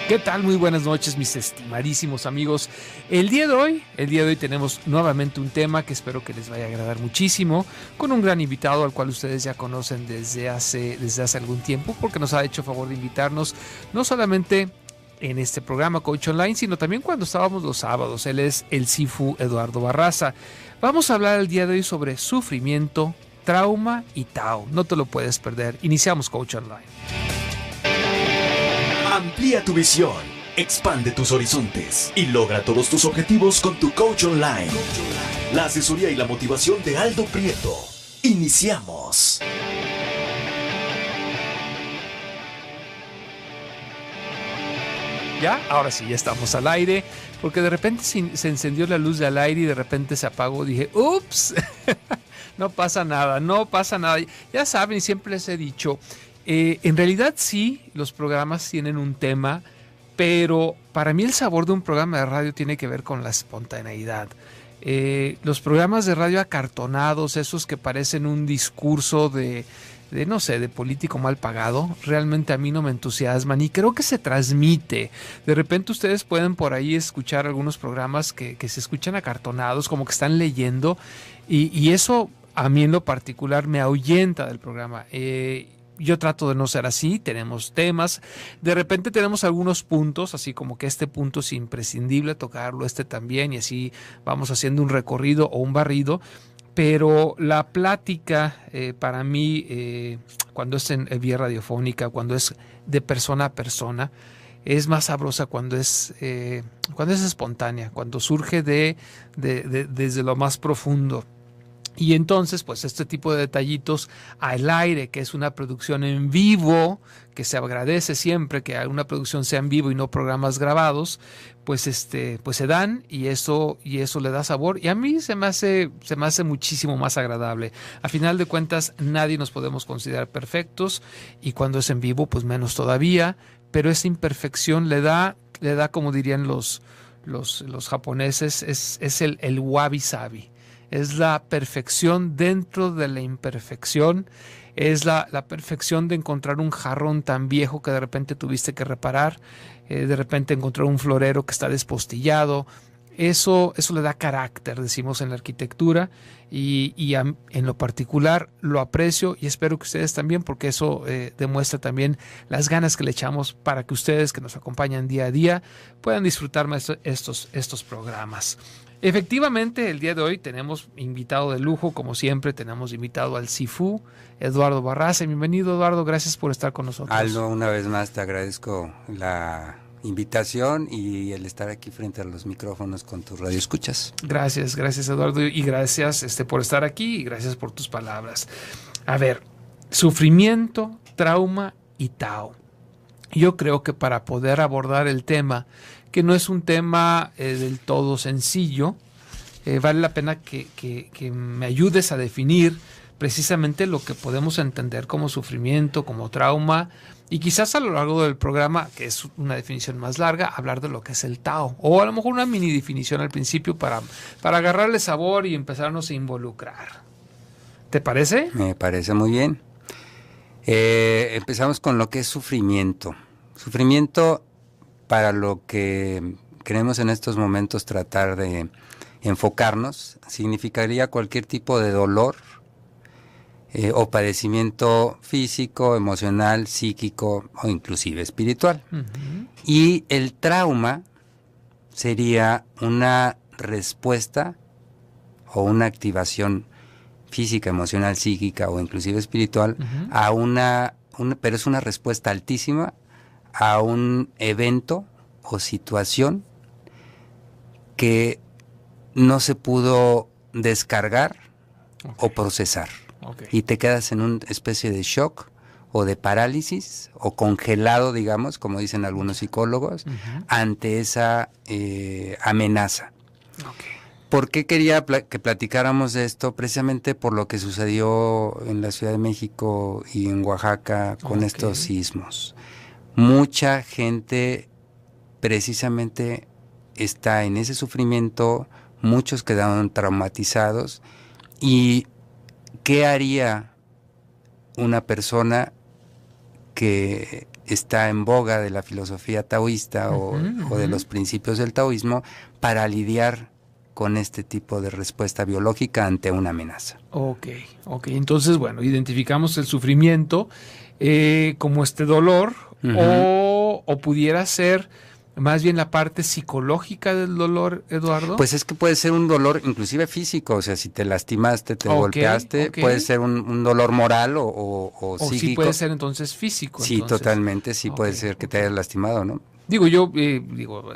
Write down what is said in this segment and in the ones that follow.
¿Qué tal? Muy buenas noches, mis estimadísimos amigos. El día de hoy tenemos nuevamente un tema que espero que les vaya a agradar muchísimo, con un gran invitado al cual ustedes ya conocen desde hace algún tiempo, porque nos ha hecho favor de invitarnos no solamente en este programa Coach Online, sino también cuando estábamos los sábados. Él es el Sifu Eduardo Barraza. Vamos a hablar el día de hoy sobre sufrimiento, trauma y Tao. No te lo puedes perder. Iniciamos Coach Online. Amplía tu visión, expande tus horizontes y logra todos tus objetivos con tu Coach Online. La asesoría y la motivación de Aldo Prieto. Iniciamos. ¿Ya? Ahora sí, ya estamos al aire, porque de repente se encendió la luz del aire y de repente se apagó. Dije, ¡ups! No pasa nada, no pasa nada. Ya saben, y siempre les he dicho, en realidad sí, los programas tienen un tema, pero para mí el sabor de un programa de radio tiene que ver con la espontaneidad. Los programas de radio acartonados, esos que parecen un discurso no sé, de político mal pagado, realmente a mí no me entusiasman y creo que se transmite. De repente ustedes pueden por ahí escuchar algunos programas que se escuchan acartonados, como que están leyendo, y eso a mí en lo particular me ahuyenta del programa. Yo trato de no ser así, tenemos temas, de repente tenemos algunos puntos, así como que este punto es imprescindible tocarlo, este también, y así vamos haciendo un recorrido o un barrido, pero la plática para mí, cuando es en vía radiofónica, cuando es de persona a persona, es más sabrosa cuando es espontánea, cuando surge desde lo más profundo. Y entonces, pues este tipo de detallitos al aire, que es una producción en vivo, que se agradece siempre que una producción sea en vivo y no programas grabados, pues se dan y eso le da sabor. Y a mí se me hace muchísimo más agradable. A final de cuentas, nadie nos podemos considerar perfectos y cuando es en vivo, pues menos todavía. Pero esa imperfección le da, como dirían los japoneses, es el wabi-sabi. Es la perfección dentro de la imperfección. Es la perfección de encontrar un jarrón tan viejo que de repente tuviste que reparar. De repente encontrar un florero que está despostillado. Eso le da carácter, decimos en la arquitectura. En lo particular lo aprecio y espero que ustedes también, porque eso demuestra también las ganas que le echamos para que ustedes que nos acompañan día a día puedan disfrutar más estos programas. Efectivamente, el día de hoy tenemos invitado de lujo, como siempre, tenemos invitado al Sifu, Eduardo Barraza. Bienvenido, Eduardo, gracias por estar con nosotros. Aldo, una vez más te agradezco la invitación y el estar aquí frente a los micrófonos con tus radioescuchas. Gracias, Eduardo, y gracias por estar aquí y gracias por tus palabras. A ver, sufrimiento, trauma y Tao. Yo creo que para poder abordar el tema, que no es un tema del todo sencillo, vale la pena que me ayudes a definir precisamente lo que podemos entender como sufrimiento, como trauma, y quizás a lo largo del programa, que es una definición más larga, hablar de lo que es el Tao, o a lo mejor una mini definición al principio para agarrarle sabor y empezarnos a involucrar. ¿Te parece? Me parece muy bien. Empezamos con lo que es sufrimiento. Sufrimiento, para lo que queremos en estos momentos tratar de enfocarnos, significaría cualquier tipo de dolor o padecimiento físico, emocional, psíquico o inclusive espiritual. Uh-huh. Y el trauma sería una respuesta o una activación física, emocional, psíquica o inclusive espiritual, uh-huh, a pero es una respuesta altísima a un evento o situación que no se pudo descargar, okay, o procesar. Okay. Y te quedas en una especie de shock o de parálisis o congelado, digamos, como dicen algunos psicólogos, uh-huh, ante esa amenaza. Okay. ¿Por qué quería que platicáramos de esto? Precisamente por lo que sucedió en la Ciudad de México y en Oaxaca con, okay, estos sismos. Mucha gente precisamente está en ese sufrimiento, muchos quedaron traumatizados. ¿Y qué haría una persona que está en boga de la filosofía taoísta o de los principios del taoísmo para lidiar con este tipo de respuesta biológica ante una amenaza. Ok. Entonces, bueno, identificamos el sufrimiento como este dolor o pudiera ser más bien la parte psicológica del dolor, Eduardo. Pues es que puede ser un dolor inclusive físico, o sea, si te lastimaste, te golpeaste, puede ser un dolor moral o psíquico. Sí puede ser entonces físico. Sí, entonces. Totalmente, sí puede ser que te hayas lastimado, ¿no? Yo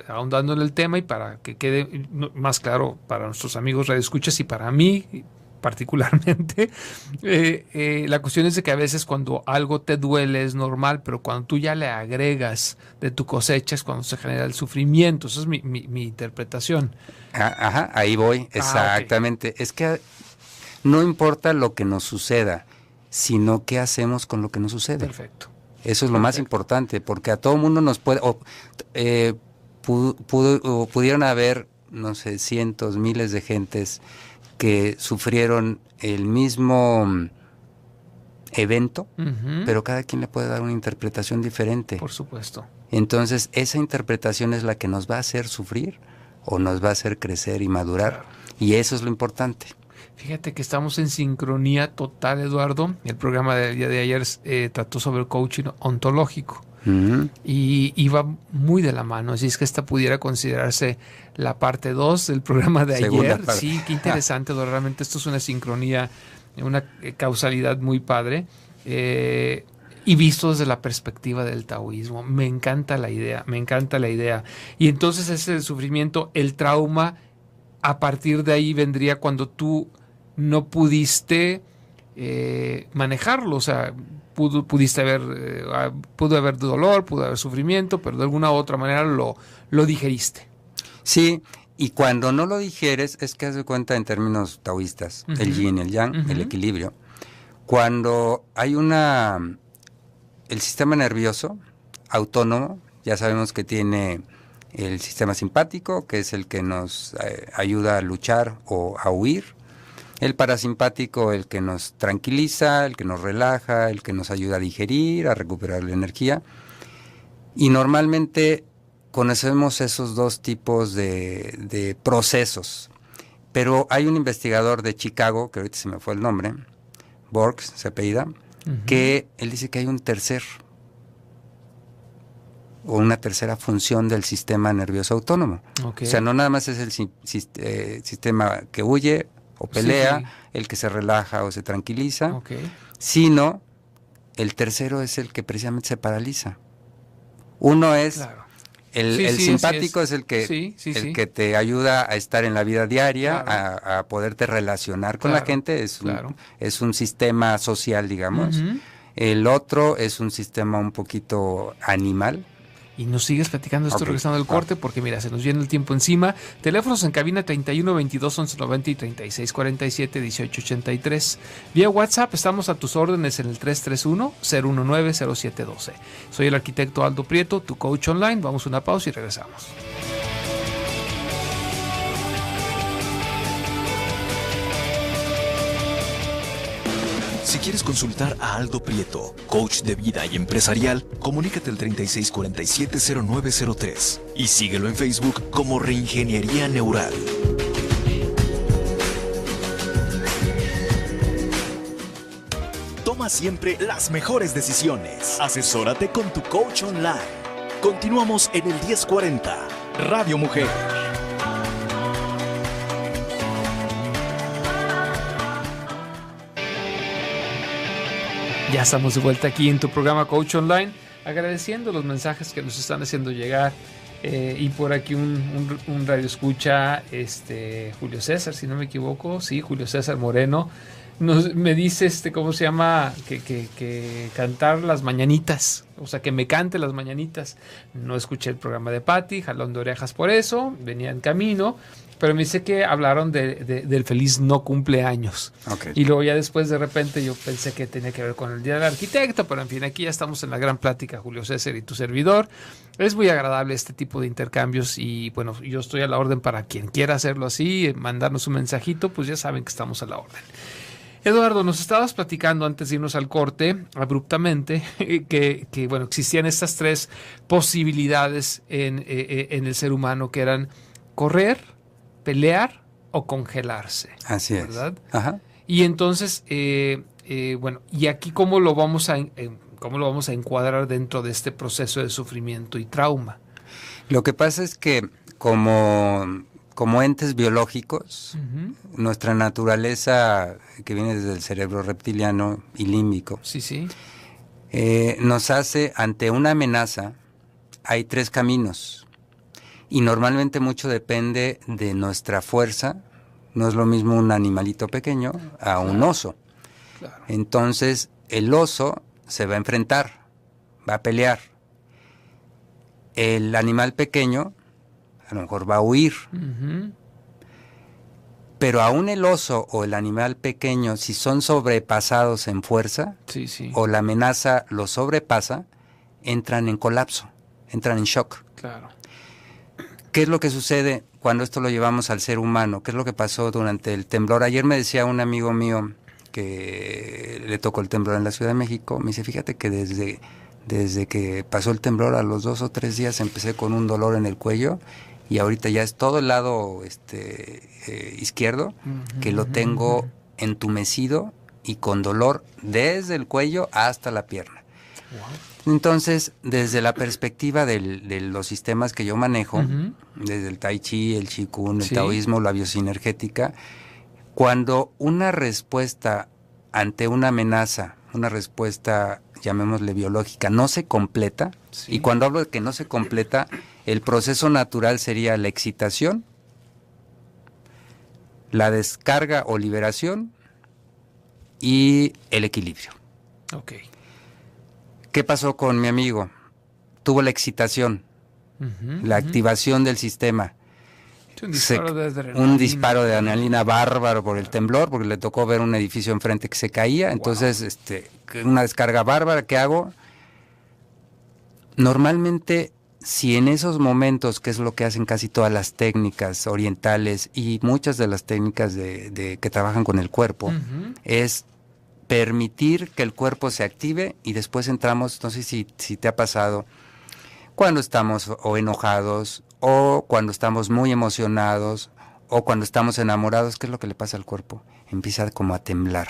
ahondando en el tema y para que quede más claro para nuestros amigos radioescuchas y para mí particularmente, la cuestión es de que a veces cuando algo te duele es normal, pero cuando tú ya le agregas de tu cosecha es cuando se genera el sufrimiento. Esa es mi interpretación. Ajá, ahí voy, exactamente. Es que no importa lo que nos suceda, sino qué hacemos con lo que nos sucede. Perfecto. Eso es lo más importante, porque a todo mundo nos puede... pudieron haber, no sé, cientos, miles de gentes que sufrieron el mismo evento, pero cada quien le puede dar una interpretación diferente. Por supuesto. Entonces, esa interpretación es la que nos va a hacer sufrir o nos va a hacer crecer y madurar. Claro. Y eso es lo importante. Fíjate que estamos en sincronía total, Eduardo. El programa del día de ayer trató sobre el coaching ontológico. Y iba muy de la mano, así es que esta pudiera considerarse la parte 2 del programa de ayer. Sí, qué interesante, realmente esto es una sincronía, una causalidad muy padre, y visto desde la perspectiva del taoísmo. Me encanta la idea. Y entonces ese sufrimiento, el trauma, a partir de ahí vendría cuando tú no pudiste manejarlo, o sea, pudo haber dolor, pudo haber sufrimiento, pero de alguna u otra manera lo digeriste. Sí, y cuando no lo digieres, es que haz de cuenta en términos taoístas, el yin, el yang, el equilibrio. Cuando hay el sistema nervioso autónomo, ya sabemos que tiene el sistema simpático, que es el que nos ayuda a luchar o a huir. El parasimpático, el que nos tranquiliza, el que nos relaja, el que nos ayuda a digerir, a recuperar la energía. Y normalmente conocemos esos dos tipos de procesos. Pero hay un investigador de Chicago, que ahorita se me fue el nombre, Borges, se apellida, que él dice que hay una tercera función del sistema nervioso autónomo. Okay. O sea, no nada más es el sistema que huye o pelea, el que se relaja o se tranquiliza, sino el tercero es el que precisamente se paraliza. Uno es, el simpático es el que te ayuda a estar en la vida diaria, a poderte relacionar con la gente, es un sistema social, digamos. El otro es un sistema un poquito animal. Y nos sigues platicando esto regresando del corte, porque mira, se nos viene el tiempo encima. Teléfonos en cabina 31 22 11 90 y 36 47 18 83. Vía WhatsApp estamos a tus órdenes en el 331 019 0712. Soy el arquitecto Aldo Prieto, tu coach online. Vamos a una pausa y regresamos. Si quieres consultar a Aldo Prieto, coach de vida y empresarial, comunícate al 3647-0903 y síguelo en Facebook como Reingeniería Neural. Toma siempre las mejores decisiones. Asesórate con tu coach online. Continuamos en el 1040, Radio Mujer. Ya estamos de vuelta aquí en tu programa Coach Online, agradeciendo los mensajes que nos están haciendo llegar. Y por aquí un radio escucha, Julio César, si no me equivoco, sí, Julio César Moreno, me dice, ¿cómo se llama? Que cantar las mañanitas, o sea, que me cante las mañanitas. No escuché el programa de Patti, jalón de orejas por eso, venía en camino, pero me dice que hablaron del feliz no cumpleaños. Okay. Y luego ya después de repente yo pensé que tenía que ver con el Día del Arquitecto, pero en fin, aquí ya estamos en la gran plática, Julio César y tu servidor. Es muy agradable este tipo de intercambios y bueno, yo estoy a la orden para quien quiera hacerlo así, mandarnos un mensajito, pues ya saben que estamos a la orden. Eduardo, nos estabas platicando antes de irnos al corte, abruptamente, que bueno, existían estas tres posibilidades en el ser humano, que eran correr, pelear o congelarse. Así es. ¿Verdad? Ajá. Y entonces, bueno, ¿y aquí cómo lo vamos a encuadrar dentro de este proceso de sufrimiento y trauma? Lo que pasa es que como entes biológicos, nuestra naturaleza, que viene desde el cerebro reptiliano y límbico, Sí, sí. nos hace, ante una amenaza, hay tres caminos. Y normalmente mucho depende de nuestra fuerza. No es lo mismo un animalito pequeño a un oso. Claro. Entonces, el oso se va a enfrentar, va a pelear. El animal pequeño a lo mejor va a huir. Ujú. Pero aún el oso o el animal pequeño, si son sobrepasados en fuerza, Sí, sí. o la amenaza los sobrepasa, entran en colapso, entran en shock. Claro. ¿Qué es lo que sucede cuando esto lo llevamos al ser humano? ¿Qué es lo que pasó durante el temblor? Ayer me decía un amigo mío que le tocó el temblor en la Ciudad de México, me dice, fíjate que desde que pasó el temblor, a los 2 o 3 días empecé con un dolor en el cuello y ahorita ya es todo el lado izquierdo, que lo tengo entumecido y con dolor desde el cuello hasta la pierna. Wow. Entonces, desde la perspectiva de los sistemas que yo manejo, desde el Tai Chi, el Qigong, el Sí. taoísmo, la biosinergética, cuando una respuesta ante una amenaza, una respuesta, llamémosle biológica, no se completa, Sí. y cuando hablo de que no se completa, el proceso natural sería la excitación, la descarga o liberación y el equilibrio. Ok. ¿Qué pasó con mi amigo? Tuvo la excitación, Ujú, la ujú. activación del sistema. Sí, un disparo de adrenalina. Un disparo de adrenalina bárbaro por el temblor, porque le tocó ver un edificio enfrente que se caía. Entonces, una descarga bárbara. ¿Qué hago? Normalmente, si en esos momentos, que es lo que hacen casi todas las técnicas orientales y muchas de las técnicas que trabajan con el cuerpo, Ujú. es permitir que el cuerpo se active y después entramos, no sé si te ha pasado, cuando estamos o enojados o cuando estamos muy emocionados o cuando estamos enamorados, ¿qué es lo que le pasa al cuerpo? Empieza como a temblar.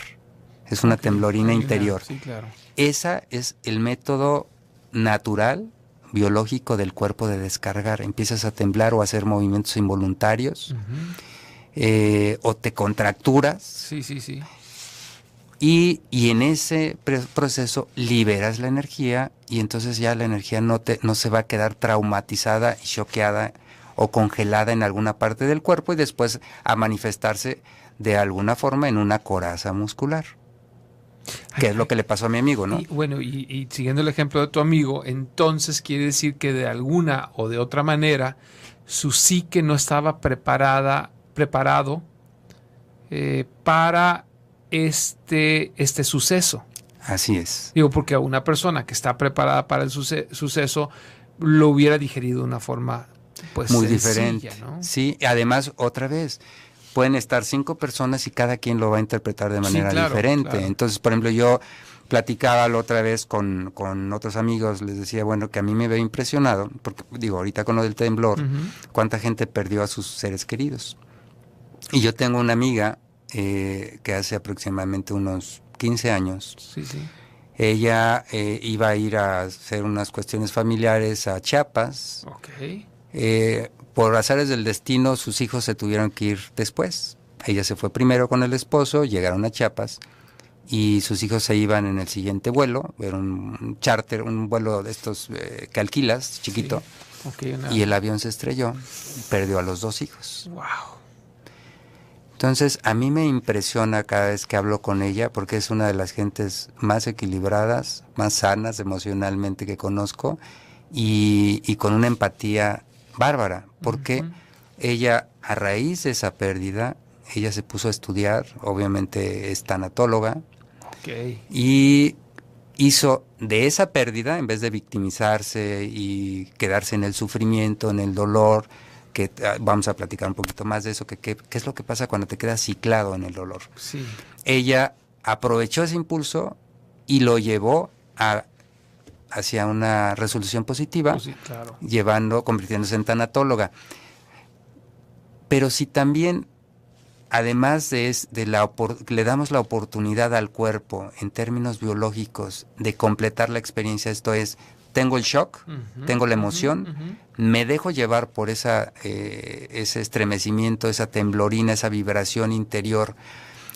Es una Ok, temblorina hay interior. Sí, claro. Esa es el método natural, biológico del cuerpo de descargar. Empiezas a temblar o a hacer movimientos involuntarios, o te contracturas. Sí, sí, sí. Y en ese proceso liberas la energía y entonces ya la energía no se va a quedar traumatizada y choqueada o congelada en alguna parte del cuerpo y después a manifestarse de alguna forma en una coraza muscular. Que es lo que le pasó a mi amigo, ¿no? Y bueno, y siguiendo el ejemplo de tu amigo, entonces quiere decir que de alguna o de otra manera su psique no estaba preparado para este suceso. Así es. Digo, porque a una persona que está preparada para el suceso lo hubiera digerido de una forma pues Muy sencilla, diferente. ¿no? Sí, además, otra vez, pueden estar 5 personas y cada quien lo va a interpretar de manera claro, diferente. claro. Entonces, por ejemplo, yo platicaba la otra vez con otros amigos, les decía, bueno, que a mí me había impresionado, porque digo, ahorita con lo del temblor, cuánta gente perdió a sus seres queridos. Y yo tengo una amiga que hace aproximadamente unos 15 años, Sí, sí. ella iba a ir a hacer unas cuestiones familiares a Chiapas. Ok. Por azares del destino, sus hijos se tuvieron que ir después. Ella se fue primero con el esposo, llegaron a Chiapas y sus hijos se iban en el siguiente vuelo. Era un charter, un vuelo de estos que alquilas, chiquito. Sí. Okay, y el avión se estrelló, perdió a los 2 hijos. Wow. Entonces, a mí me impresiona cada vez que hablo con ella, porque es una de las gentes más equilibradas, más sanas emocionalmente que conozco, y con una empatía bárbara, porque ella, a raíz de esa pérdida, ella se puso a estudiar, obviamente es tanatóloga, y hizo de esa pérdida, en vez de victimizarse y quedarse en el sufrimiento, en el dolor, que vamos a platicar un poquito más de eso, qué es lo que pasa cuando te quedas ciclado en el dolor. Sí. Ella aprovechó ese impulso y lo llevó hacia una resolución positiva, Pues sí, claro. convirtiéndose en tanatóloga. Pero si también, además le damos la oportunidad al cuerpo, en términos biológicos, de completar la experiencia, esto es, tengo el shock, tengo la emoción, me dejo llevar por ese estremecimiento, esa temblorina, esa vibración interior,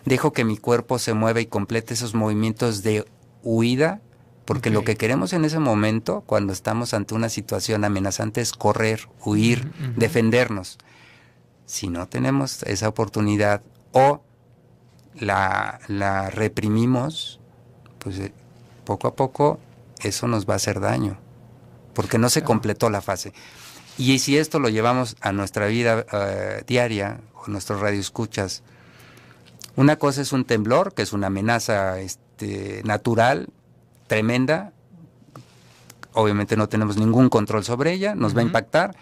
dejo que mi cuerpo se mueva y complete esos movimientos de huida, porque lo que queremos en ese momento, cuando estamos ante una situación amenazante, es correr, huir, defendernos. Si no tenemos esa oportunidad o la reprimimos, pues poco a poco eso nos va a hacer daño, porque no se completó la fase. Y si esto lo llevamos a nuestra vida diaria, o nuestros radioescuchas, una cosa es un temblor, que es una amenaza natural, tremenda, obviamente no tenemos ningún control sobre ella, nos va a impactar,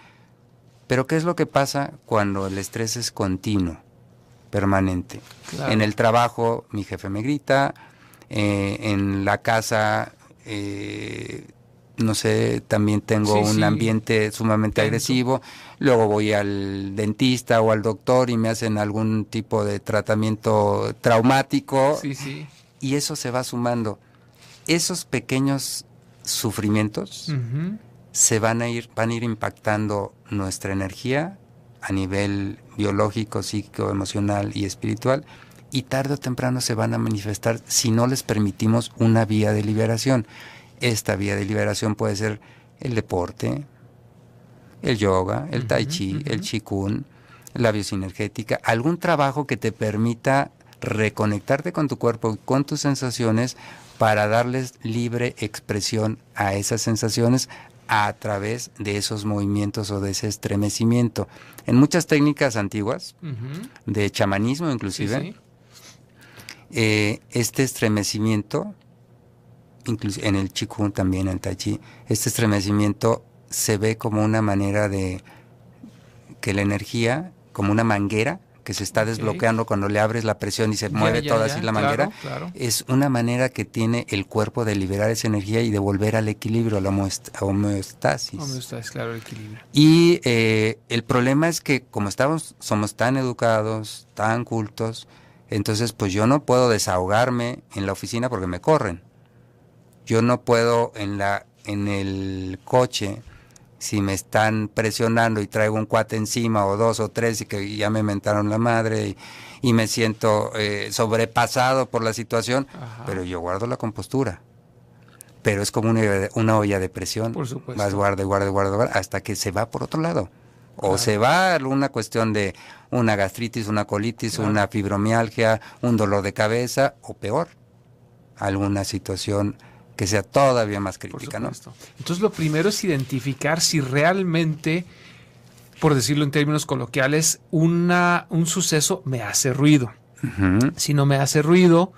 pero ¿qué es lo que pasa cuando el estrés es continuo, permanente? Claro. En el trabajo mi jefe me grita, en la casa, no sé, también tengo un ambiente sumamente agresivo, luego voy al dentista o al doctor y me hacen algún tipo de tratamiento traumático, y eso se va sumando. Esos pequeños sufrimientos van a ir impactando nuestra energía a nivel biológico, psíquico, emocional y espiritual, y tarde o temprano se van a manifestar si no les permitimos una vía de liberación. Esta vía de liberación puede ser el deporte, el yoga, el tai chi, el qigong, la biosinergética, algún trabajo que te permita reconectarte con tu cuerpo y con tus sensaciones para darles libre expresión a esas sensaciones a través de esos movimientos o de ese estremecimiento. En muchas técnicas antiguas, de chamanismo inclusive, este estremecimiento, en el qigong también, en el tai chi, este estremecimiento se ve como una manera de que la energía, como una manguera, que se está desbloqueando cuando le abres la presión y se mueve toda así la manguera, es una manera que tiene el cuerpo de liberar esa energía y de volver al equilibrio, a la homeostasis. Homeostasis, claro, el equilibrio. Y el problema es que como somos tan educados, tan cultos, entonces pues yo no puedo desahogarme en la oficina porque me corren. Yo no puedo en el coche, si me están presionando y traigo un cuate encima o dos o tres y que ya me mentaron la madre y me siento sobrepasado por la situación, pero yo guardo la compostura. Pero es como una olla de presión. Por supuesto. Vas guarda, hasta que se va por otro lado. O se va a una cuestión de una gastritis, una colitis, una fibromialgia, un dolor de cabeza, o peor, alguna situación que sea todavía más crítica, ¿no? Entonces lo primero es identificar si realmente, por decirlo en términos coloquiales, un suceso me hace ruido. Si no me hace ruido,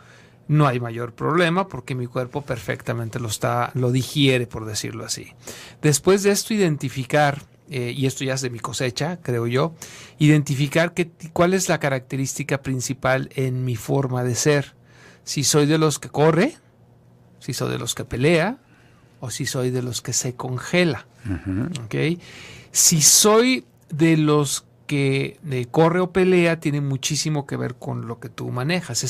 no hay mayor problema porque mi cuerpo perfectamente lo digiere, por decirlo así. Después de esto, identificar, y esto ya es de mi cosecha, creo yo, identificar cuál es la característica principal en mi forma de ser. Si soy de los que corre, si soy de los que pelea o si soy de los que se congela. ¿Okay? Si soy de los que corre o pelea, tiene muchísimo que ver con lo que tú manejas.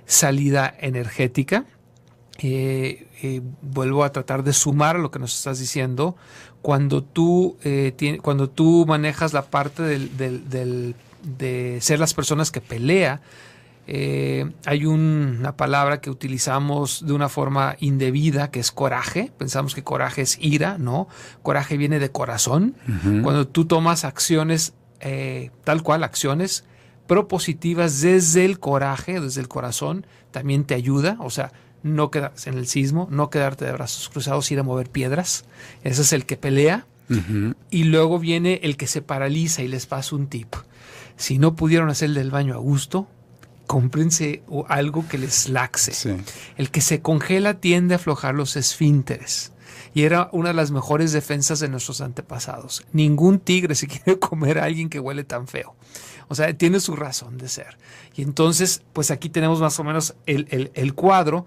Salida energética. Vuelvo a tratar de sumar lo que nos estás diciendo. Cuando tú manejas la parte de ser las personas que pelea, hay una palabra que utilizamos de una forma indebida que es coraje. Pensamos que coraje es ira, ¿no? Coraje viene de corazón. Cuando tú tomas acciones, tal cual, acciones propositivas desde el coraje, desde el corazón, también te ayuda. O sea, no quedarse en el sismo, no quedarte de brazos cruzados, ir a mover piedras. Ese es el que pelea. Y luego viene el que se paraliza, y les paso un tip. Si no pudieron hacer del baño a gusto, cómprense algo que les laxe. El que se congela tiende a aflojar los esfínteres. y era una de las mejores defensas de nuestros antepasados. Ningún tigre se quiere comer a alguien que huele tan feo. O sea, tiene su razón de ser. Y entonces, pues aquí tenemos más o menos el cuadro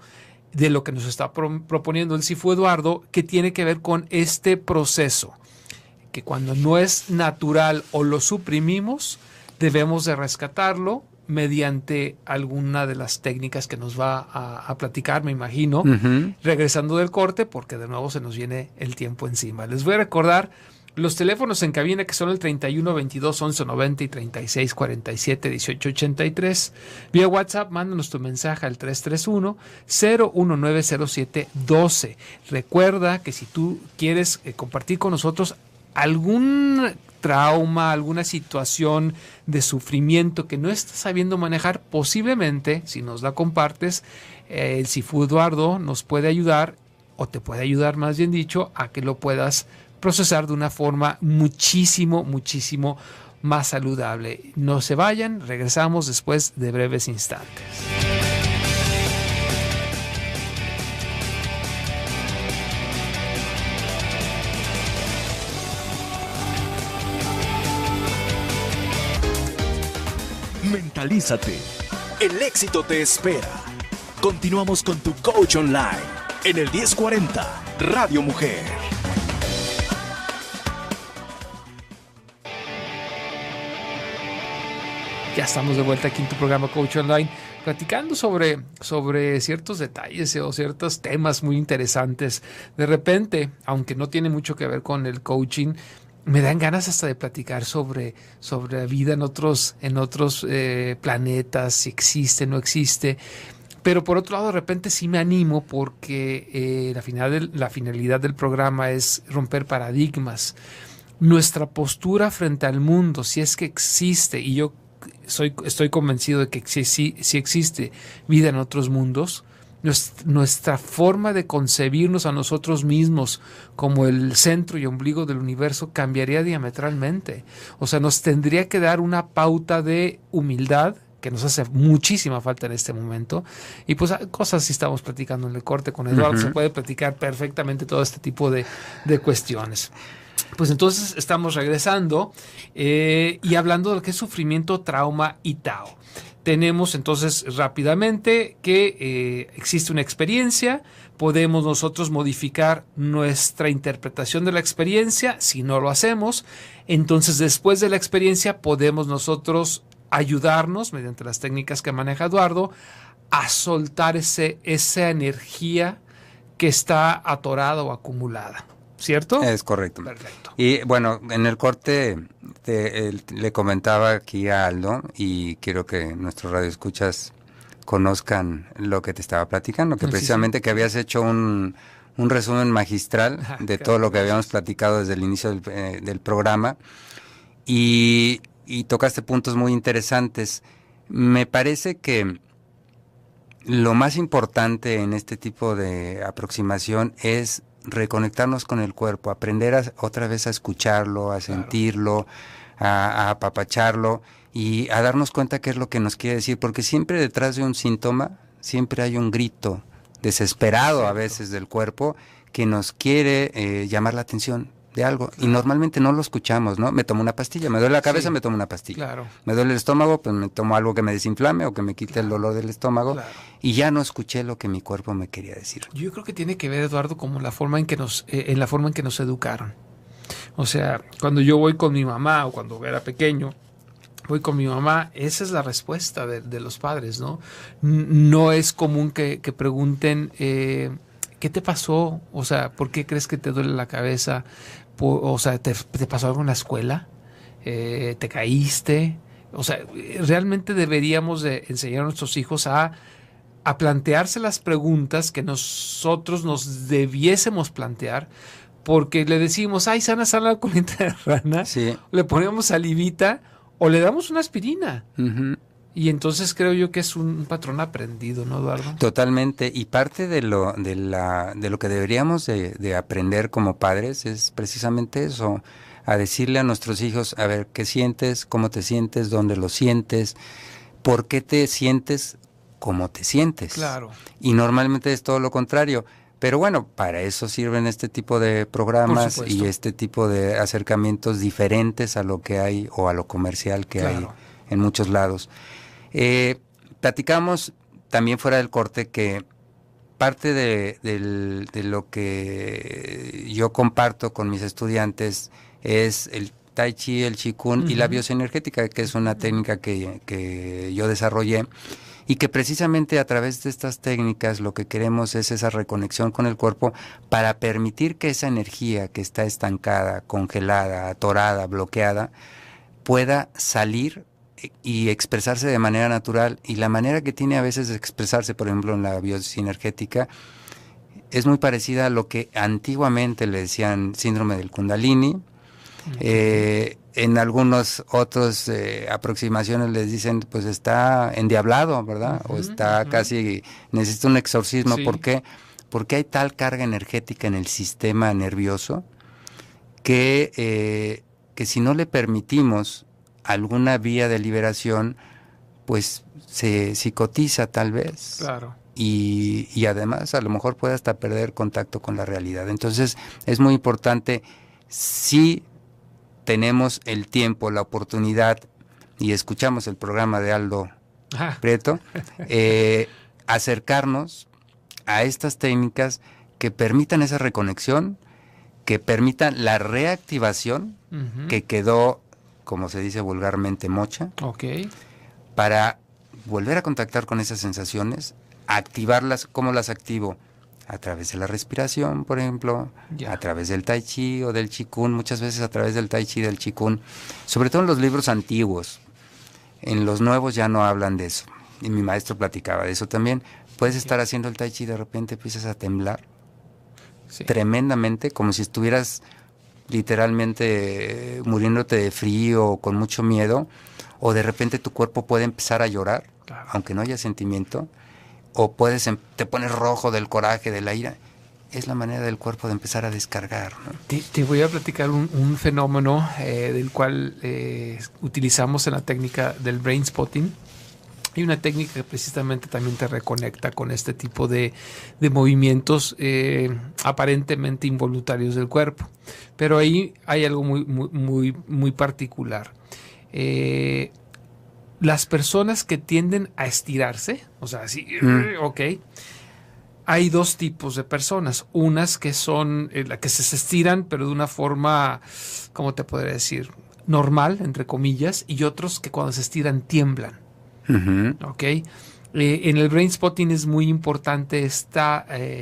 de lo que nos está proponiendo el Cifu Eduardo, que tiene que ver con este proceso, que cuando no es natural o lo suprimimos, debemos de rescatarlo mediante alguna de las técnicas que nos va a platicar, me imagino, regresando del corte, porque de nuevo se nos viene el tiempo encima. Les voy a recordar los teléfonos en cabina, que son el 31 22 11 90 y 36 47 18 83. Vía WhatsApp, mándanos tu mensaje al 331 01907 12. Recuerda que si tú quieres compartir con nosotros algún trauma, alguna situación de sufrimiento que no estás sabiendo manejar, posiblemente, si nos la compartes, el Cifu Eduardo nos puede ayudar, o te puede ayudar más bien dicho, a que lo puedas procesar de una forma muchísimo más saludable. No se vayan, regresamos después de breves instantes. Mentalízate. El éxito te espera. Continuamos con tu coach online en el 1040 Radio Mujer. Ya estamos de vuelta aquí en tu programa Coach Online, platicando sobre ciertos detalles o ciertos temas muy interesantes. De repente, aunque no tiene mucho que ver con el coaching, me dan ganas hasta de platicar sobre la vida en otros planetas, si existe, no existe. Pero por otro lado, de repente sí me animo porque la finalidad del programa es romper paradigmas. Nuestra postura frente al mundo, si es que existe, y yo estoy convencido de que sí existe vida en otros mundos, nuestra forma de concebirnos a nosotros mismos como el centro y ombligo del universo cambiaría diametralmente. O sea, nos tendría que dar una pauta de humildad que nos hace muchísima falta en este momento. Y pues cosas si estamos platicando en el corte con Eduardo, se puede platicar perfectamente todo este tipo de cuestiones. Pues entonces estamos regresando y hablando de lo que es sufrimiento, trauma y Tao. Tenemos entonces rápidamente que existe una experiencia, podemos nosotros modificar nuestra interpretación de la experiencia. Si no lo hacemos, entonces después de la experiencia podemos nosotros ayudarnos mediante las técnicas que maneja Eduardo a soltar esa energía que está atorada o acumulada. ¿Cierto? Es correcto. Perfecto. Y bueno, en el corte le comentaba aquí a Aldo, y quiero que nuestros radioescuchas conozcan lo que te estaba platicando, que precisamente que habías hecho un resumen magistral de todo lo que habíamos platicado desde el inicio del programa, y tocaste puntos muy interesantes. Me parece que lo más importante en este tipo de aproximación es reconectarnos con el cuerpo, aprender otra vez a escucharlo, a sentirlo, a apapacharlo y a darnos cuenta qué es lo que nos quiere decir, porque siempre detrás de un síntoma, siempre hay un grito desesperado a veces del cuerpo que nos quiere llamar la atención de algo, y normalmente no lo escuchamos, ¿no? Me tomo una pastilla, me duele la cabeza, me tomo una pastilla, me duele el estómago, pues me tomo algo que me desinflame o que me quite el dolor del estómago, y ya no escuché lo que mi cuerpo me quería decir. Yo creo que tiene que ver, Eduardo, como la forma en que nos educaron. O sea, cuando yo voy con mi mamá o cuando era pequeño, voy con mi mamá, esa es la respuesta de los padres, ¿no? No es común que pregunten ¿qué te pasó? O sea, ¿por qué crees que te duele la cabeza? O sea, ¿te pasó algo en la escuela? ¿Te caíste? O sea, realmente deberíamos de enseñar a nuestros hijos a plantearse las preguntas que nosotros nos debiésemos plantear, porque le decimos, ay, sana la colita de rana, le ponemos salivita o le damos una aspirina. Y entonces creo yo que es un patrón aprendido, ¿no, Eduardo? Totalmente, y parte de lo que deberíamos de aprender como padres es precisamente eso, a decirle a nuestros hijos, a ver, ¿qué sientes? ¿Cómo te sientes? ¿Dónde lo sientes? ¿Por qué te sientes como te sientes? Claro. Y normalmente es todo lo contrario. Pero bueno, para eso sirven este tipo de programas y este tipo de acercamientos diferentes a lo que hay o a lo comercial que hay en muchos lados. Platicamos también fuera del corte que parte de lo que yo comparto con mis estudiantes es el Tai Chi, el Qigong y la bioenergética, que es una técnica que yo desarrollé y que precisamente a través de estas técnicas lo que queremos es esa reconexión con el cuerpo para permitir que esa energía que está estancada, congelada, atorada, bloqueada, pueda salir y expresarse de manera natural. Y la manera que tiene a veces de expresarse, por ejemplo, en la biosinergética, es muy parecida a lo que antiguamente le decían síndrome del Kundalini. En algunos otros aproximaciones les dicen, pues está endiablado, ¿verdad? O está casi, necesita un exorcismo. ¿Por qué? Porque hay tal carga energética en el sistema nervioso que si no le permitimos alguna vía de liberación, pues se psicotiza tal vez. Claro. Y además a lo mejor puede hasta perder contacto con la realidad. Entonces es muy importante, si tenemos el tiempo, la oportunidad, y escuchamos el programa de Aldo Prieto, acercarnos a estas técnicas que permitan esa reconexión, que permitan la reactivación que quedó, como se dice vulgarmente, mocha, para volver a contactar con esas sensaciones, activarlas. ¿Cómo las activo? A través de la respiración, por ejemplo, a través del Tai Chi o del Qigong, muchas veces a través del Tai Chi y del Qigong, sobre todo en los libros antiguos. En los nuevos ya no hablan de eso, y mi maestro platicaba de eso también. Puedes estar haciendo el Tai Chi y de repente empiezas a temblar tremendamente, como si estuvieras literalmente muriéndote de frío o con mucho miedo, o de repente tu cuerpo puede empezar a llorar, aunque no haya sentimiento, o te pones rojo del coraje, de la ira. Es la manera del cuerpo de empezar a descargar, ¿no? Te voy a platicar un fenómeno del cual utilizamos en la técnica del brain spotting. Hay una técnica que precisamente también te reconecta con este tipo de movimientos aparentemente involuntarios del cuerpo. Pero ahí hay algo muy particular. Las personas que tienden a estirarse, o sea, así, hay dos tipos de personas. Unas que son las que se estiran, pero de una forma, ¿cómo te podría decir? Normal, entre comillas, y otros que cuando se estiran tiemblan. En el brain spotting es muy importante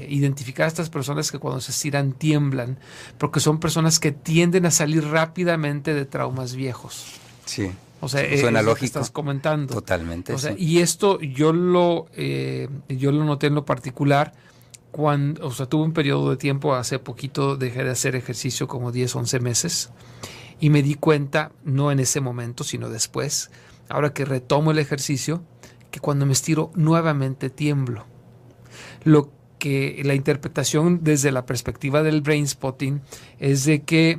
identificar a estas personas que cuando se estiran tiemblan, porque son personas que tienden a salir rápidamente de traumas viejos. Sí. O sea, suena lógico. Que estás comentando. Totalmente. O sea, y esto yo lo noté en lo particular cuando, tuve un periodo de tiempo, hace poquito dejé de hacer ejercicio, como 10, 11 meses, y me di cuenta, no en ese momento, sino después, ahora que retomo el ejercicio, que cuando me estiro nuevamente tiemblo. Lo que la interpretación desde la perspectiva del brain spotting es de que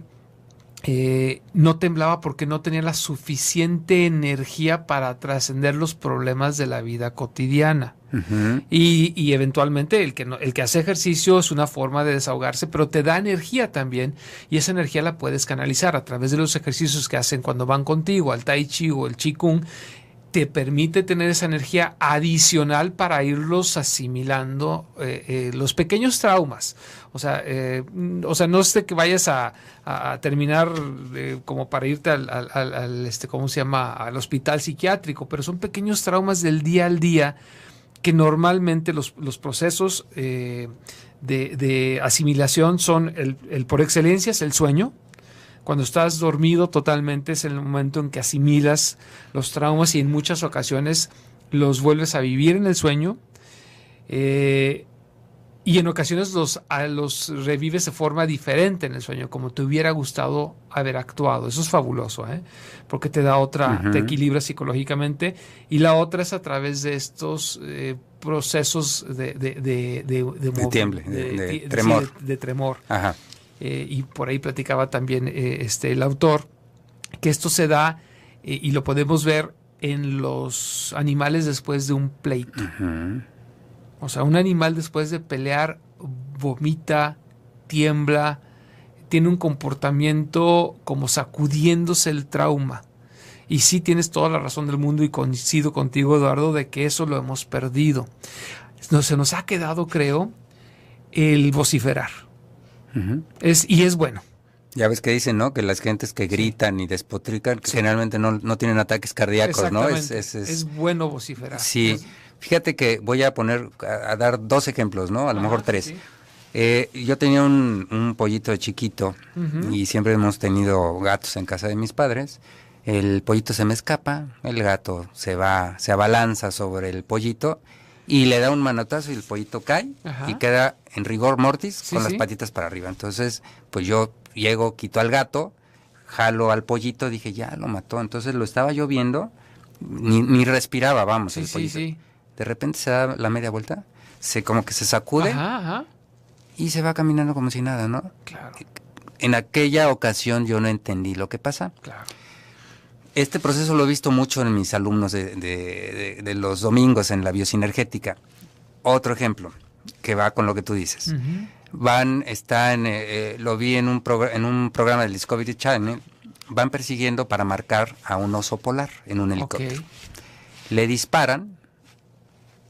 no temblaba porque no tenía la suficiente energía para trascender los problemas de la vida cotidiana. Y eventualmente el que hace ejercicio es una forma de desahogarse, pero te da energía también, y esa energía la puedes canalizar a través de los ejercicios que hacen cuando van contigo al Tai Chi o el Qigong. Te permite tener esa energía adicional para irlos asimilando, los pequeños traumas. O sea, no es de que vayas a terminar como para irte al ¿cómo se llama? Al hospital psiquiátrico, pero son pequeños traumas del día al día que normalmente los procesos de asimilación son el por excelencia es el sueño. Cuando estás dormido totalmente es el momento en que asimilas los traumas y en muchas ocasiones los vuelves a vivir en el sueño, y en ocasiones los revives de forma diferente en el sueño, como te hubiera gustado haber actuado. Eso es fabuloso, porque te da te equilibra psicológicamente, y la otra es a través de estos procesos de tiemble, de tremor. De tremor. Ajá. Y por ahí platicaba también el autor que esto se da y lo podemos ver en los animales después de un pleito. O sea, un animal después de pelear vomita, tiembla, tiene un comportamiento como sacudiéndose el trauma. Y sí tienes toda la razón del mundo y coincido contigo, Eduardo, de que eso lo hemos perdido. Se nos ha quedado, creo, el vociferar. Y es bueno. Ya ves que dicen, ¿no? Que las gentes que gritan y despotrican generalmente no tienen ataques cardíacos, ¿no? Es bueno vociferar. Sí. Fíjate que voy a dar 2 ejemplos, ¿no? A lo mejor 3. Sí. Yo tenía un pollito de chiquito y siempre hemos tenido gatos en casa de mis padres. El pollito se me escapa, el gato se abalanza sobre el pollito y le da un manotazo y el pollito cae y queda en rigor mortis con las patitas para arriba. Entonces, pues yo llego, quito al gato, jalo al pollito, dije, ya lo mató. Entonces lo estaba yo viendo, ni respiraba, vamos, el pollito. De repente se da la media vuelta, como que se sacude y se va caminando como si nada, ¿no? Claro. En aquella ocasión yo no entendí lo que pasa. Claro. Este proceso lo he visto mucho en mis alumnos de los domingos en la biosinergética. Otro ejemplo que va con lo que tú dices. Lo vi en un programa del Discovery Channel, van persiguiendo para marcar a un oso polar en un helicóptero. Le disparan,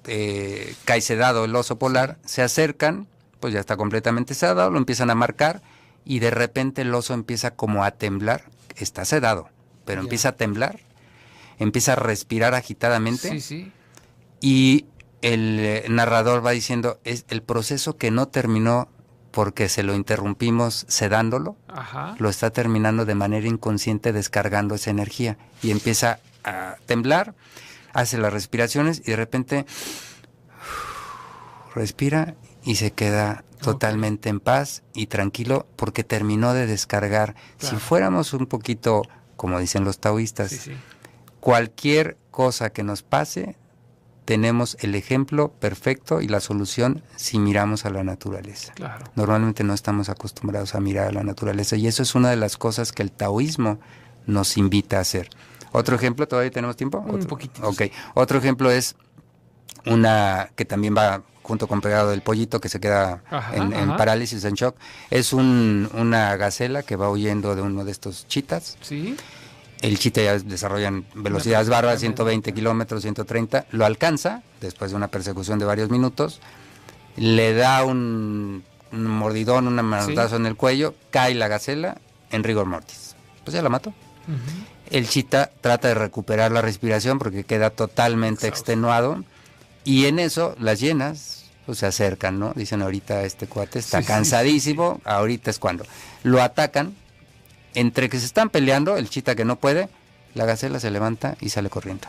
cae sedado el oso polar, se acercan, pues ya está completamente sedado, lo empiezan a marcar y de repente el oso empieza como a temblar, está sedado, pero empieza a temblar, empieza a respirar agitadamente y el narrador va diciendo, es el proceso que no terminó porque se lo interrumpimos sedándolo, lo está terminando de manera inconsciente descargando esa energía y empieza a temblar, hace las respiraciones y de repente respira y se queda totalmente en paz y tranquilo porque terminó de descargar. Claro. Si fuéramos un poquito, como dicen los taoístas, cualquier cosa que nos pase, tenemos el ejemplo perfecto y la solución si miramos a la naturaleza. Claro. Normalmente no estamos acostumbrados a mirar a la naturaleza y eso es una de las cosas que el taoísmo nos invita a hacer. Otro ejemplo, ¿todavía tenemos tiempo? Un poquitito. Ok. Otro ejemplo es una que también va junto con pegado del pollito que se queda en parálisis, en shock. Es una gacela que va huyendo de uno de estos chitas. Sí. El chita ya desarrollan velocidades bárbaras, 120 kilómetros, 130. Lo alcanza después de una persecución de varios minutos. Le da un mordidón, un manotazo en el cuello. Cae la gacela en rigor mortis. Pues ya la mató. El chita trata de recuperar la respiración porque queda totalmente extenuado. Y en eso las hienas pues, se acercan, ¿no? Dicen, ahorita este cuate está cansadísimo, ahorita es cuando. Lo atacan, entre que se están peleando, el chita que no puede, la gacela se levanta y sale corriendo.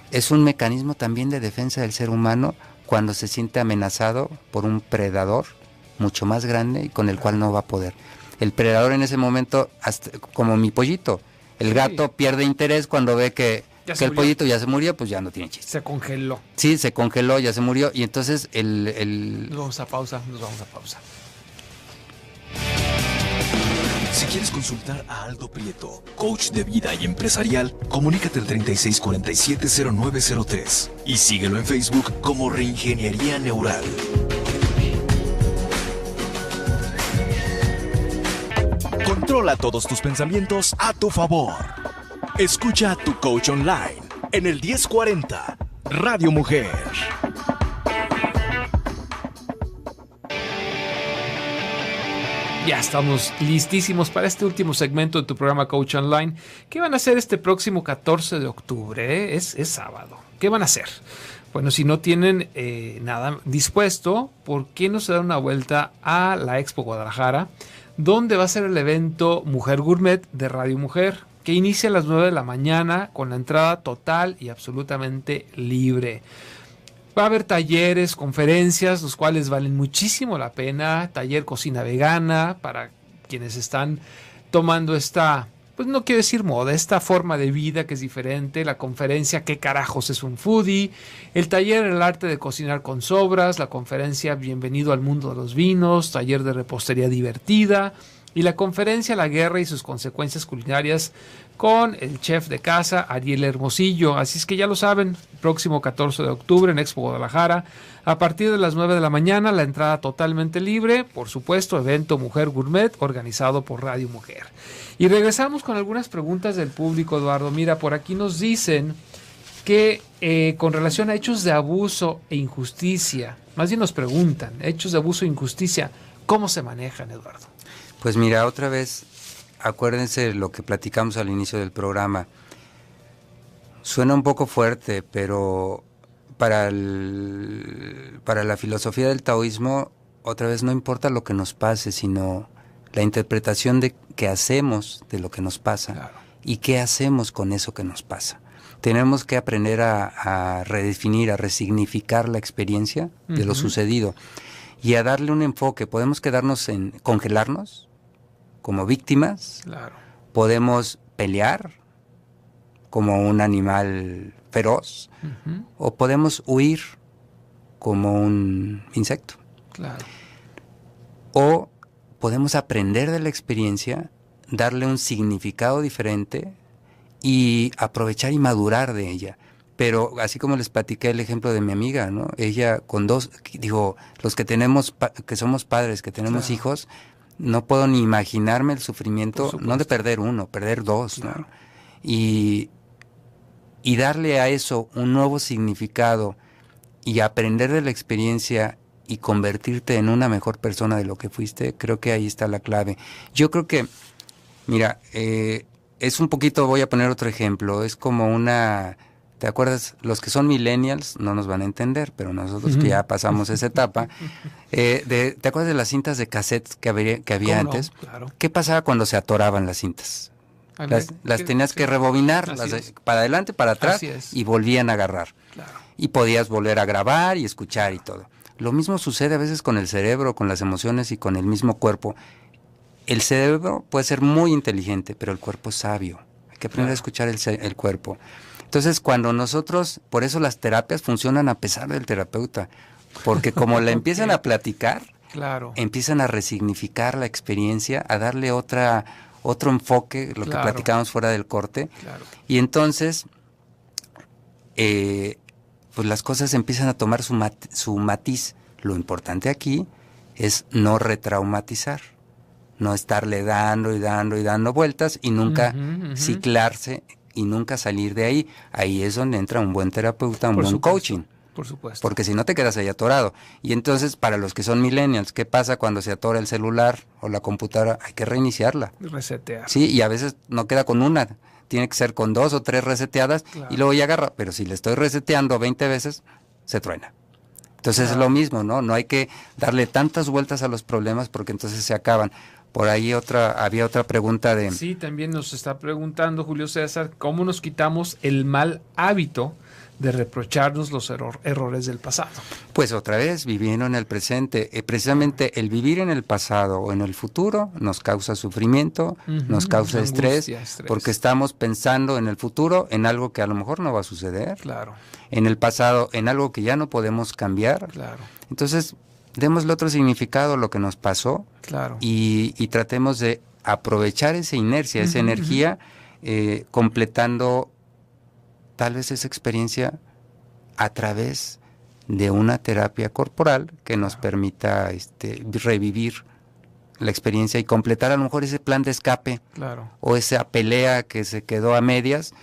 Es un mecanismo también de defensa del ser humano cuando se siente amenazado por un predador mucho más grande y con el cual no va a poder. El predador en ese momento, como mi pollito, el gato pierde interés cuando ve que el pollito ya se murió, pues ya no tiene chiste. Se congeló. Sí, se congeló, ya se murió. Y entonces Nos vamos a pausa. Si quieres consultar a Aldo Prieto, coach de vida y empresarial, comunícate al 3647-0903 y síguelo en Facebook como Reingeniería Neural. Controla todos tus pensamientos a tu favor. Escucha a tu coach online en el 1040 Radio Mujer. Ya estamos listísimos para este último segmento de tu programa Coach Online. ¿Qué van a hacer este próximo 14 de octubre? Es sábado. ¿Qué van a hacer? Bueno, si no tienen nada dispuesto, ¿por qué no se dan una vuelta a la Expo Guadalajara, donde va a ser el evento Mujer Gourmet de Radio Mujer, que inicia a las 9 de la mañana con la entrada total y absolutamente libre? Va a haber talleres, conferencias, los cuales valen muchísimo la pena. Taller cocina vegana para quienes están tomando esta, pues no quiero decir moda, esta forma de vida que es diferente. La conferencia ¿Qué carajos es un foodie? El taller El arte de cocinar con sobras. La conferencia Bienvenido al mundo de los vinos. Taller de repostería divertida. Y la conferencia La guerra y sus consecuencias culinarias con el chef de casa Ariel Hermosillo. Así es que ya lo saben, próximo 14 de octubre en Expo Guadalajara, a partir de las 9 de la mañana, la entrada totalmente libre, por supuesto, evento Mujer Gourmet organizado por Radio Mujer. Y regresamos con algunas preguntas del público, Eduardo. Mira, por aquí nos dicen que con relación a hechos de abuso e injusticia, más bien nos preguntan, hechos de abuso e injusticia, ¿cómo se manejan, Eduardo? Pues mira, otra vez, acuérdense lo que platicamos al inicio del programa. Suena un poco fuerte, pero para la filosofía del taoísmo, otra vez no importa lo que nos pase, sino la interpretación que hacemos de lo que nos pasa. Claro. Y qué hacemos con eso que nos pasa. Tenemos que aprender a redefinir, a resignificar la experiencia de lo sucedido y a darle un enfoque. Podemos quedarnos en congelarnos como víctimas, claro. Podemos pelear como un animal feroz, o podemos huir como un insecto. Claro. O podemos aprender de la experiencia, darle un significado diferente y aprovechar y madurar de ella. Pero así como les platiqué el ejemplo de mi amiga, ¿no? Ella con los que tenemos, que somos padres, que tenemos claro. hijos, no puedo ni imaginarme el sufrimiento, no de perder uno, perder dos, claro. ¿no? Y darle a eso un nuevo significado y aprender de la experiencia y convertirte en una mejor persona de lo que fuiste, creo que ahí está la clave. Yo creo que, mira, es un poquito, voy a poner otro ejemplo, es como ¿te acuerdas? Los que son millennials no nos van a entender, pero nosotros que ya pasamos esa etapa, ¿te acuerdas de las cintas de cassette que había antes? No? Claro. ¿Qué pasaba cuando se atoraban las cintas? Las tenías que rebobinar, para adelante, para atrás, y volvían a agarrar. Claro. Y podías volver a grabar y escuchar y todo. Lo mismo sucede a veces con el cerebro, con las emociones y con el mismo cuerpo. El cerebro puede ser muy inteligente, pero el cuerpo es sabio. Hay que aprender a escuchar el cuerpo. Entonces, cuando nosotros, por eso las terapias funcionan a pesar del terapeuta, porque como la empiezan a platicar, claro. empiezan a resignificar la experiencia, a darle otro enfoque, lo claro. que platicábamos fuera del corte, claro. y entonces, pues las cosas empiezan a tomar su matiz. Lo importante aquí es no retraumatizar, no estarle dando y dando y dando vueltas y nunca ciclarse y nunca salir de ahí. Ahí es donde entra un buen terapeuta, un buen coaching. Por supuesto. Porque si no te quedas ahí atorado. Y entonces, para los que son millennials, ¿qué pasa cuando se atora el celular o la computadora? Hay que reiniciarla. Resetear. Sí, y a veces no queda con una. Tiene que ser con 2 o 3 reseteadas, claro. y luego ya agarra. Pero si le estoy reseteando 20 veces, se truena. Entonces claro. es lo mismo, ¿no? No hay que darle tantas vueltas a los problemas porque entonces se acaban. Por ahí había otra pregunta de... Sí, también nos está preguntando Julio César, ¿cómo nos quitamos el mal hábito de reprocharnos los errores del pasado? Pues otra vez, viviendo en el presente. Precisamente el vivir en el pasado o en el futuro nos causa sufrimiento, nos causa estrés, porque estamos pensando en el futuro en algo que a lo mejor no va a suceder. Claro. En el pasado en algo que ya no podemos cambiar. Claro. Entonces, démosle otro significado a lo que nos pasó, claro. y tratemos de aprovechar esa inercia, esa energía, completando tal vez esa experiencia a través de una terapia corporal que nos permita revivir la experiencia y completar a lo mejor ese plan de escape, claro. o esa pelea que se quedó a medias.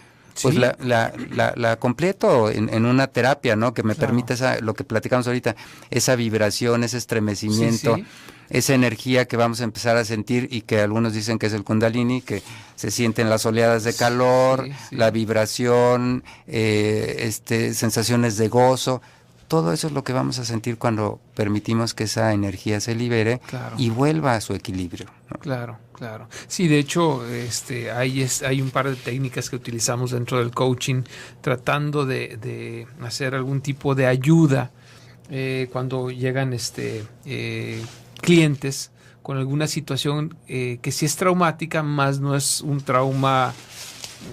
Pues ¿sí? la completo en una terapia, ¿no? Que me claro. permita lo que platicamos ahorita, esa vibración, ese estremecimiento, sí. esa energía que vamos a empezar a sentir y que algunos dicen que es el Kundalini, que se sienten las oleadas de calor, sí. la vibración, sensaciones de gozo. Todo eso es lo que vamos a sentir cuando permitimos que esa energía se libere, claro. y vuelva a su equilibrio, ¿no? Claro, claro. Sí, de hecho, hay un par de técnicas que utilizamos dentro del coaching, tratando de hacer algún tipo de ayuda cuando llegan clientes con alguna situación que sí es traumática, más no es un trauma,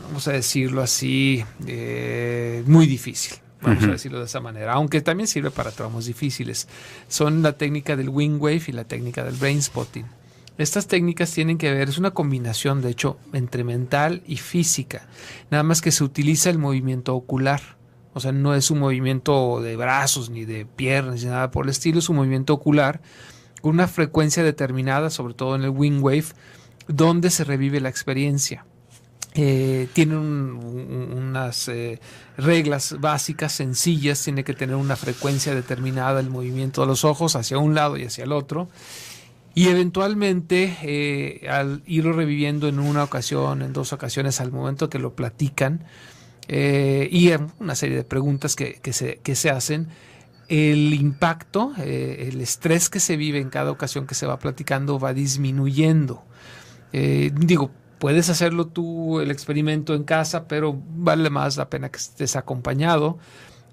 vamos a decirlo así, muy difícil. Vamos a decirlo de esa manera, aunque también sirve para traumas difíciles. Son la técnica del wing wave y la técnica del brain spotting. Estas técnicas tienen que ver, es una combinación, de hecho, entre mental y física. Nada más que se utiliza el movimiento ocular. O sea, no es un movimiento de brazos, ni de piernas, ni nada por el estilo. Es un movimiento ocular con una frecuencia determinada, sobre todo en el wing wave, donde se revive la experiencia. Tiene unas reglas básicas, sencillas. Tiene que tener una frecuencia determinada el movimiento de los ojos hacia un lado y hacia el otro. Y eventualmente, al irlo reviviendo en una ocasión, en 2 ocasiones, al momento que lo platican, y una serie de preguntas que se hacen, el impacto, el estrés que se vive en cada ocasión que se va platicando va disminuyendo. Puedes hacerlo tú, el experimento en casa, pero vale más la pena que estés acompañado.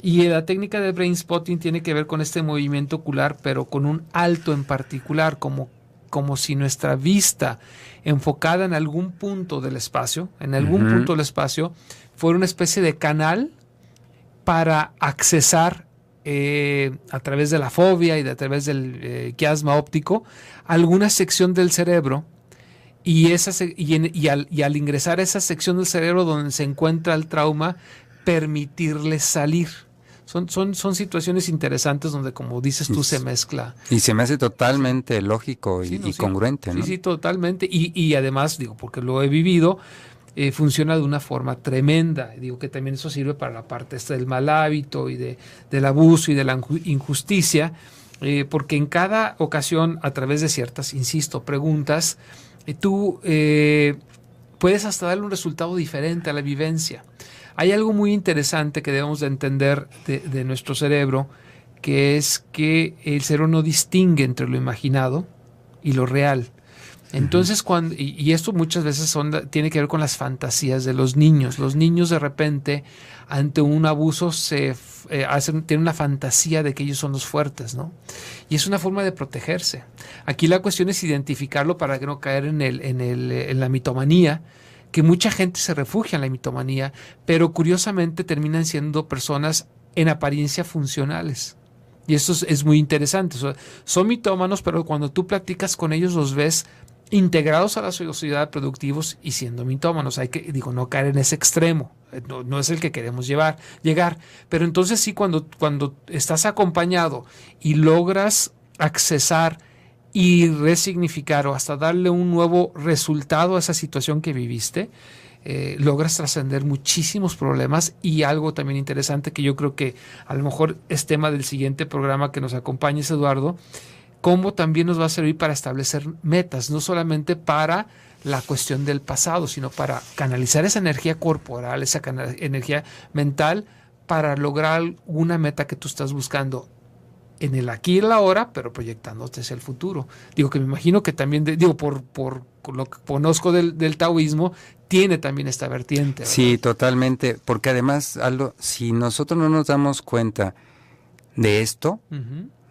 Y la técnica de brain spotting tiene que ver con este movimiento ocular, pero con un alto en particular, como si nuestra vista enfocada en algún punto del espacio, fuera una especie de canal para accesar a través de la fobia y a través del quiasma óptico alguna sección del cerebro. Y al ingresar a esa sección del cerebro donde se encuentra el trauma, permitirle salir. Son situaciones interesantes donde, como dices tú, se mezcla. Y se me hace totalmente lógico y congruente, ¿no? Sí, totalmente. Y además, porque lo he vivido, funciona de una forma tremenda. Que también eso sirve para la parte del mal hábito y del abuso y de la injusticia, porque en cada ocasión, a través de ciertas, insisto, preguntas, tú puedes hasta darle un resultado diferente a la vivencia. Hay algo muy interesante que debemos de entender de nuestro cerebro, que es que el cerebro no distingue entre lo imaginado y lo real. Entonces, y esto muchas veces tiene que ver con las fantasías de los niños. Los niños de repente, ante un abuso, tienen una fantasía de que ellos son los fuertes, ¿no? Y es una forma de protegerse. Aquí la cuestión es identificarlo para que no caer en la mitomanía, que mucha gente se refugia en la mitomanía, pero curiosamente terminan siendo personas en apariencia funcionales. Y eso es muy interesante. Son mitómanos, pero cuando tú platicas con ellos los ves integrados a la sociedad, productivos y siendo mitómanos. Hay que, no caer en ese extremo. No es el que queremos llegar. Pero entonces sí, cuando estás acompañado y logras accesar y resignificar o hasta darle un nuevo resultado a esa situación que viviste, logras trascender muchísimos problemas. Y algo también interesante que yo creo que a lo mejor es tema del siguiente programa que nos acompañes, Eduardo, cómo también nos va a servir para establecer metas, no solamente para la cuestión del pasado, sino para canalizar esa energía corporal, esa energía mental, para lograr una meta que tú estás buscando en el aquí y el ahora, pero proyectándote hacia el futuro. Que me imagino que también, por lo que conozco del taoísmo, tiene también esta vertiente, ¿verdad? Sí, totalmente, porque además, Aldo, si nosotros no nos damos cuenta de esto,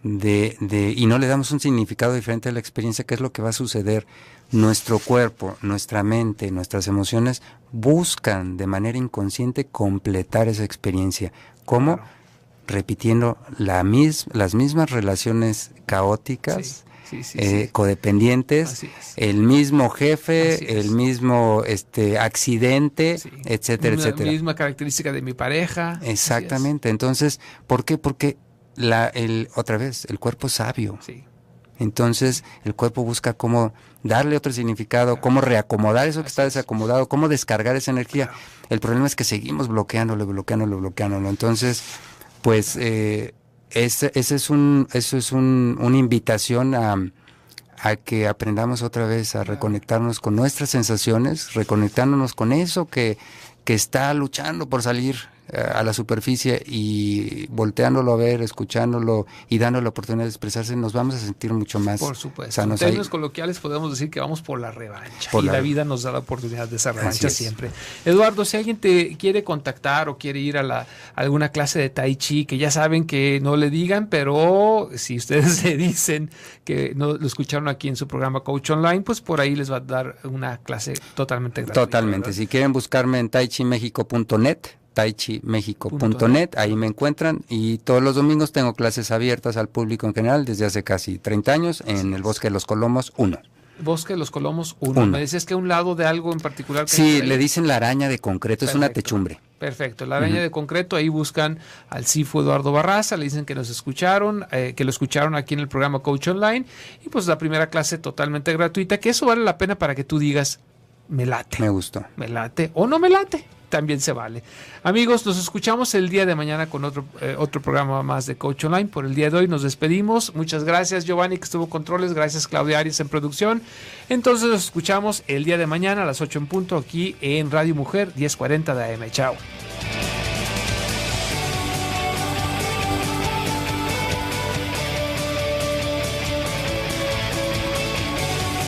y no le damos un significado diferente a la experiencia, ¿qué es lo que va a suceder? Nuestro cuerpo, nuestra mente, nuestras emociones buscan de manera inconsciente completar esa experiencia. ¿Cómo? Claro. Repitiendo las mismas relaciones caóticas, codependientes, el mismo jefe, el mismo accidente, etcétera, etcétera. La misma característica de mi pareja. Exactamente. Entonces, ¿por qué? Porque otra vez, el cuerpo es sabio. Sí. Entonces, el cuerpo busca cómo darle otro significado, cómo reacomodar eso que está desacomodado, cómo descargar esa energía. Claro. El problema es que seguimos bloqueándolo. Entonces, pues, eso es una invitación a que aprendamos otra vez a reconectarnos con nuestras sensaciones, reconectándonos con eso que está luchando por salir a la superficie, y volteándolo a ver, escuchándolo y dándole la oportunidad de expresarse, nos vamos a sentir mucho más. Por supuesto. En términos coloquiales podemos decir que vamos por la revancha. La vida nos da la oportunidad de esa revancha siempre. Eduardo, si alguien te quiere contactar o quiere ir a alguna clase de Tai Chi, que ya saben que no le digan, pero si ustedes se dicen que no lo escucharon aquí en su programa Coach Online, pues por ahí les va a dar una clase totalmente gratuita. Totalmente. ¿Verdad? Si quieren buscarme en taichimexico.net, taichimexico.net, ahí me encuentran, y todos los domingos tengo clases abiertas al público en general desde hace casi 30 años en el Bosque de los Colomos 1. Bosque de los Colomos 1. Me decías que a un lado de algo en particular. Sí, le dicen la araña de concreto, Perfecto. Es una techumbre. Perfecto, la araña de concreto, ahí buscan al CIFO Eduardo Barraza, le dicen que nos escucharon, que lo escucharon aquí en el programa Coach Online, y pues la primera clase totalmente gratuita, que eso vale la pena para que tú digas, me late. Me gustó. Me late o no me late, también se vale. Amigos, nos escuchamos el día de mañana con otro programa más de Coach Online. Por el día de hoy nos despedimos. Muchas gracias Giovanni, que estuvo controles, gracias Claudia Arias en producción. Entonces nos escuchamos el día de mañana a las 8 en punto aquí en Radio Mujer 1040 de AM. Chao.